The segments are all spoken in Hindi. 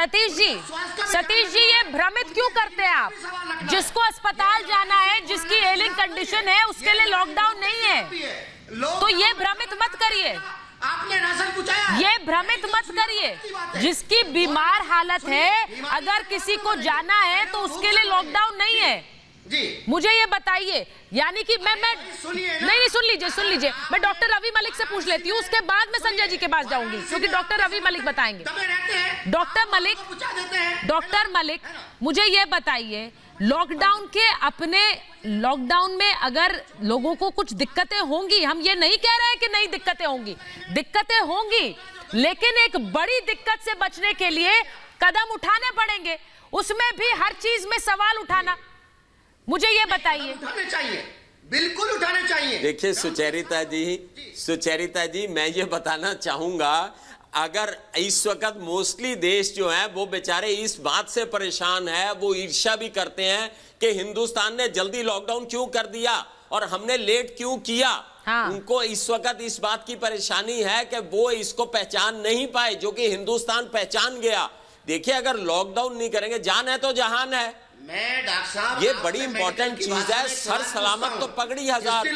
सतीश जी ये भ्रमित क्यों करते हैं आप? जिसको अस्पताल जाना है, जिसकी एलिंग कंडीशन है, उसके लिए लॉकडाउन नहीं है, तो ये भ्रमित मत करिए। आपने राशन पूछा, ये भ्रमित मत करिए। जिसकी बीमार हालत है, अगर किसी को जाना है तो उसके लिए लॉकडाउन नहीं है जी। मुझे ये बताइए। यानी कि मैं नहीं, सुन लीजिए, मैं डॉक्टर रवि मलिक से पूछ लेती हूँ, उसके बाद मैं संजय जी के पास जाऊंगी, क्योंकि डॉक्टर रवि मलिक बताएंगे। डॉक्टर मलिक मुझे ये बताइए, लॉकडाउन में अगर लोगों को कुछ दिक्कतें होंगी, हम ये नहीं कह रहे हैं कि नहीं दिक्कतें होंगी, दिक्कतें होंगी, लेकिन एक बड़ी दिक्कत से बचने के लिए कदम उठाने पड़ेंगे, उसमें भी हर चीज में सवाल उठाना, मुझे ये बताइए। उठाने चाहिए, बिल्कुल उठाने चाहिए। देखिए सुचरिता जी मैं ये बताना चाहूंगा, अगर इस वक्त मोस्टली देश जो है वो बेचारे इस बात से परेशान है, वो ईर्ष्या भी करते हैं कि हिंदुस्तान ने जल्दी लॉकडाउन क्यों कर दिया और हमने लेट क्यों किया। हाँ। उनको इस वक्त इस बात की परेशानी है कि वो इसको पहचान नहीं पाए जो कि हिंदुस्तान पहचान गया। देखिए, अगर लॉकडाउन नहीं करेंगे, जान है तो जहान है। मैं डॉक्टर साहब, ये बड़ी इंपॉर्टेंट चीज है, सर सलामत तो पगड़ी हजार।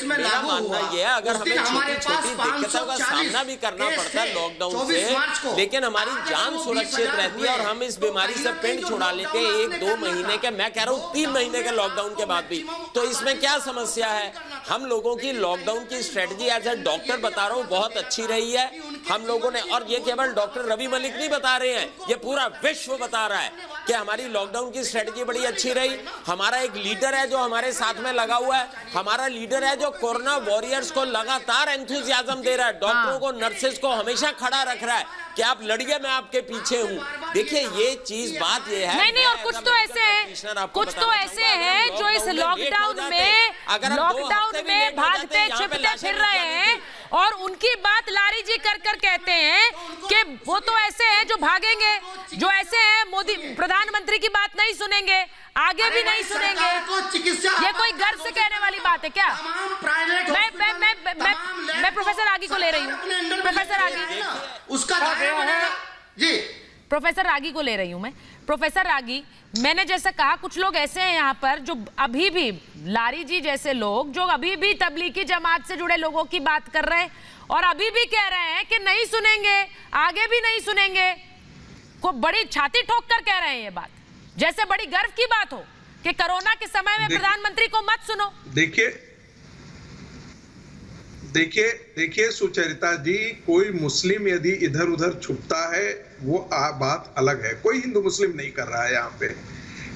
मेरा मानना यह है, अगर हमें छोटी छोटी दिक्कतों का सामना भी करना पड़ता है लॉकडाउन से, लेकिन हमारी जान सुरक्षित रहती है और हम इस बीमारी से पिंड छुड़ा लेते हैं 1-2 महीने के, मैं कह रहा हूँ 3 महीने के लॉकडाउन के बाद भी, तो इसमें क्या समस्या है? हम लोगों की लॉकडाउन की स्ट्रेटजी एज ए डॉक्टर बता रहा हूँ बहुत अच्छी रही है हम लोगों ने, और ये केवल डॉक्टर रवि मलिक नहीं बता रहे हैं, ये पूरा विश्व बता रहा है कि हमारी लॉकडाउन की स्ट्रेटजी बड़ी अच्छी रही। हमारा एक लीडर है जो हमारे साथ में लगा हुआ है, हमारा लीडर है जो कोरोना वॉरियर्स को लगातार एंथुसियाज्म दे रहा है, डॉक्टरों को, नर्सेज को हमेशा खड़ा रख रहा है कि आप लड़िए, मैं आपके पीछे हूँ। देखिए, ये चीज बात ये है, नहीं, और कुछ तो ऐसे हैं जो इस लॉकडाउन में भागते छिपते फिर रहे हैं, और उनकी बात लारी जी कर कहते हैं कि वो तो ऐसे हैं जो भागेंगे, जो ऐसे हैं मोदी प्रधानमंत्री की बात नहीं सुनेंगे, आगे भी नहीं सुनेंगे। ये कोई गर्व से कहने वाली बात है क्या? मैं प्रोफेसर आगी को ले रही हूँ, प्रोफेसर आगी, उसका जी, प्रोफेसर रागी को ले रही हूं मैं। प्रोफेसर रागी, मैंने जैसा कहा, कुछ लोग ऐसे हैं यहाँ पर जो अभी भी, लारी जी जैसे लोग जो अभी भी तबलीगी जमात से जुड़े लोगों की बात कर रहे हैं और अभी भी कह रहे हैं कि नहीं सुनेंगे, आगे भी नहीं सुनेंगे, को बड़ी छाती ठोक कर कह रहे हैं ये बात, जैसे बड़ी गर्व की बात हो कि कोरोना के समय में प्रधानमंत्री को मत सुनो। देखिए सुचरिता जी, कोई मुस्लिम यदि इधर उधर छुपता है वो बात अलग है, कोई हिंदू मुस्लिम नहीं कर रहा है यहाँ पे,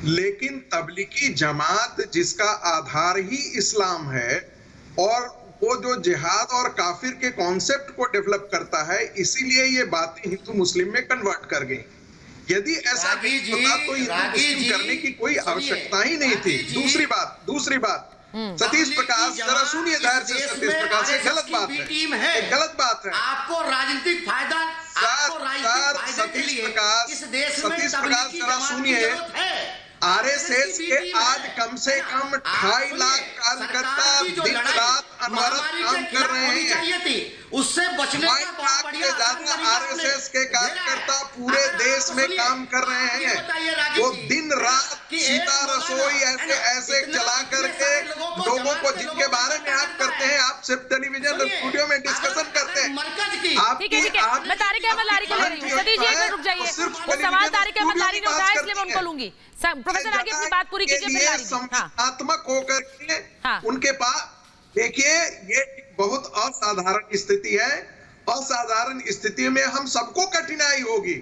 लेकिन तबलीगी जमात जिसका आधार ही इस्लाम है और वो जो जिहाद और काफिर के कॉन्सेप्ट को डेवलप करता है, इसीलिए ये बातें हिंदू मुस्लिम में कन्वर्ट कर गई। यदि ऐसा नहीं होता तो हिंदू मुस्लिम करने की कोई आवश्यकता ही नहीं थी। दूसरी बात सतीश प्रकाश, जरा सुनिए ध्यान से। सतीश प्रकाश, गलत बात है, आपको राजनीतिक फायदा, सतीश प्रकाश जरा सुनिए। आरएसएस के आज कम से कम 2.5 लाख कार्यकर्ता दिन रात अनवरत काम कर रहे हैं, उससे बचने का ज्यादा आरएसएस के कार्यकर्ता पूरे देश में काम कर रहे हैं। वो दिन रात सीता रसोई ऐसे चला करके लोगों को, जिनके बारे में आप करते हैं, आप सिर्फ टेलीविजन स्टूडियो में डिस्कशन करते हैं। ठीक है, मैं तारिक अहमद लारी को ले रही हूँ। सतीश जी रुक जाइए, वो सवाल तारिक अहमद लारी ने उठाया इसलिए मैं उनको लूंगी। प्रोफेसर आगे अपनी बात पूरी कीजिए, फिर लारी। संवादात्मक होकर के उनके पास, देखिए ये बहुत असाधारण स्थिति है, असाधारण स्थिति में हम सबको कठिनाई होगी।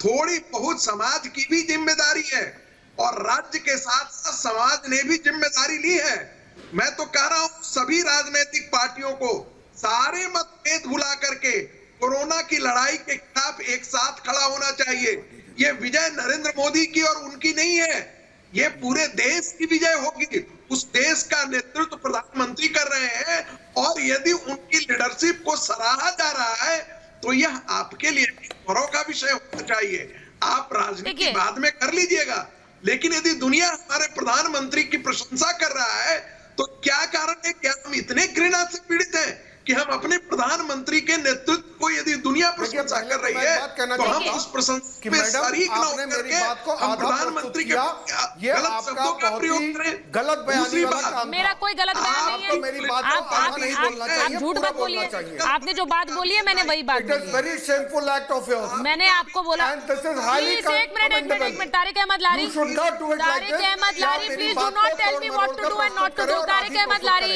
थोड़ी बहुत समाज की भी जिम्मेदारी है और राज्य के साथ साथ समाज ने भी जिम्मेदारी ली है। मैं तो कह रहा हूं सभी राजनीतिक पार्टियों को सारे मतभेद भुला करके कोरोना की लड़ाई के खिलाफ एक साथ खड़ा होना चाहिए। ये विजय नरेंद्र मोदी की और उनकी नहीं है, ये पूरे देश की विजय होगी। उस देश का नेतृत्व प्रधानमंत्री कर रहे हैं और यदि उनकी लीडरशिप को सराहा जा रहा है तो यह आपके लिए गौरव का विषय होना चाहिए। आप राजनीति बाद में कर लीजिएगा, लेकिन यदि दुनिया हमारे प्रधानमंत्री की प्रशंसा कर रहा है तो क्या कारण है? क्या हम इतने घृणा से पीड़ित हैं कि हम अपने प्रधानमंत्री के नेतृत्व को यदि दुनिया प्रशंसा कर रही है तो हम उस प्रशंसा पे शरीक न होकर के हम प्रधानमंत्री के गलत शब्दों का प्रयोग करें। गलत बयानी वाला काम। मेरा कोई गलत बयान नहीं है। मेरी बात को कहा नहीं बोलना चाहिए, झूठ मत बोलिए। आपने जो बात बोली है मैंने वही बात बोली है। Very shameful act of yours. मैंने आपको बोला प्लीज एक minute Tariq Ahmad Lari, Tariq Ahmad Lari, please do not tell me what to do and not to do. Tariq Ahmad Lari,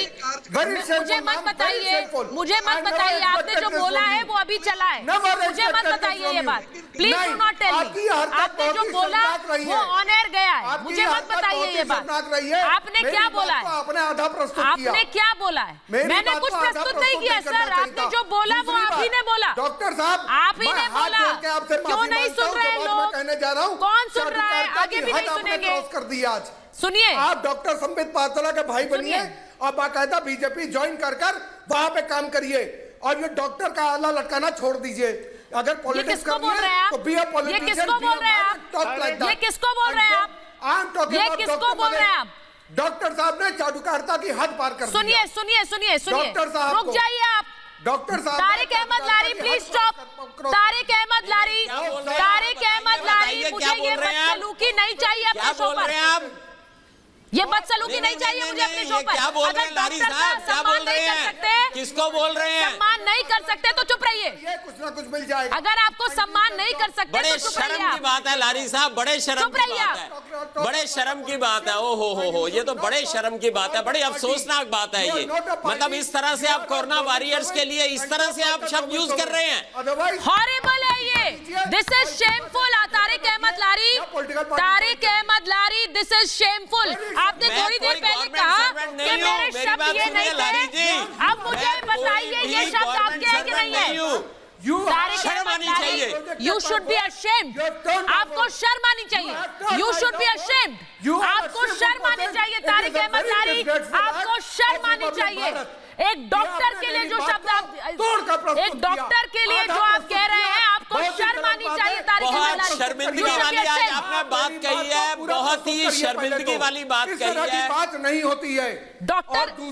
मुझे मत बताइए, मुझे मत बताइए, आपने जो बोला है वो अभी चला है, मुझे मत बताइए ये बात, please do not tell me. आपने जो बोला वो ऑन एयर गया है, मुझे मत बताइए ये बात। आपने क्या बोला है, आपने क्या बोला है? मैंने कुछ प्रस्तुत नहीं किया सर, आपने जो बोला वो आप ही ने बोला। डॉक्टर साहब आप ही ने बोला, क्यों नहीं सुन रहे हैं लोग? कहने जा रहा हूं, कौन सुन रहा है? आगे भी नहीं सुनेंगे। कर दी आज सुनिए, आप डॉक्टर संबित पात्रा के भाई बनिए और बाकायदा बीजेपी ज्वाइन कर वहां पे काम करिए और ये डॉक्टर का आला लटकाना छोड़ दीजिए। अगर पॉलिटिक्स करनी है तो बी अ पॉलिटिशियन। ये किसको बोल रहे हैं आप? ये किसको बोल रहे हैं आप? ये किसको बोल रहे हैं आप? डॉक्टर साहब ने चाटुकारिता की हद पार कर दी। सुनिए सुनिए सुनिए सुनिए, डॉक्टर साहब रुक जाइए आप। डॉक्टर साहब, तारिक अहमद लारी प्लीज स्टॉप। तारिक अहमद लारी, तारिक अहमद लारी, मुझे ये बदसलूकी नहीं चाहिए अपने शो पर। ये बदसलूकी नहीं चाहिए मुझे अपने शो पर। क्या बोल रहे हैं लारी साहब? क्या बोल रहे हैं? किसको बोल रहे हैं? सम्मान नहीं कर सकते तो चुप रहिए। ये कुछ ना कुछ मिल जाएगा। अगर आपको सम्मान नहीं कर सकते बड़े तो चुप रहिए। शर्म की बात है लारी साहब, बड़े शर्म की बात है, बड़े शर्म की बात है। ओ हो, ये तो बड़े शर्म की बात है, बड़ी अफसोसनाक बात है ये। मतलब इस तरह से आप कोरोना वॉरियर्स के लिए इस तरह से आप शब्द यूज कर रहे हैं। हॉरिबल है ये, this is shameful. Tariq Ahmad Lari, Tariq Ahmad Lari, this is shameful. आपने थोड़ी देर पहले कहा कि मेरे शब्द ये नहीं थे, अब मुझे बताइए ये शब्द आपके हैं कि नहीं है? तारिक अहमद लारी, यू शुड बी अशेम्ड। आपको शर्म आनी चाहिए। You should be ashamed. आपको शर्म आनी चाहिए तारिक अहमद लारी, आपको शर्म आनी चाहिए। एक डॉक्टर के लिए जो शब्द आप, एक डॉक्टर के लिए जो आप कह रहे हैं, आपको शर्म आनी चाहिए तारिक अहमद लारी। बहुत शर्मिंदगी वाली आज आपने बात कही है, बहुत ही शर्मिंदगी वाली बात कही है। बात नहीं होती है डॉक्टर।